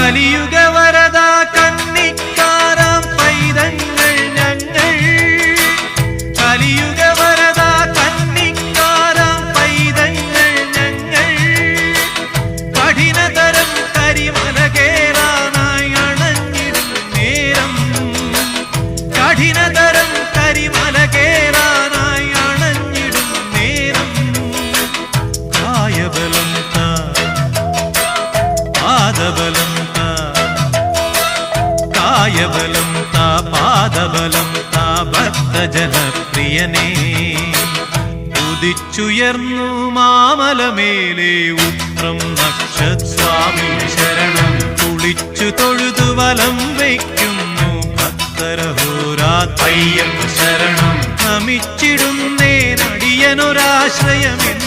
കലിയുഗ വരദ കന്നിക്കാരാം പൈതങ്ങൾ ഞങ്ങൾ കലിയുഗ വരദ കന്നിക്കാരാം പൈതങ്ങൾ ഞങ്ങൾ കഠിനതരം കരിമല കേറാനായി അണഞ്ഞിടും നേരം കഠിനതരം കരിമല കേറാനായി അണഞ്ഞിടും നേരം കായബലം പാദബലം കായബലം പാദബലം ഭക്തജനപ്രിയനേ ഉദിച്ചുയർന്നു മാമലമേലെ ഉത്രം നക്ഷസ്വാമി ശരണം കുളിച്ചു തൊഴുതു വലം വയ്ക്കുന്നു ഭക്തരഹോരാത്രയ്യപ്പ ശരണം നമിച്ചിടുന്നേനടിയനൊരാശ്രയമെന്ന്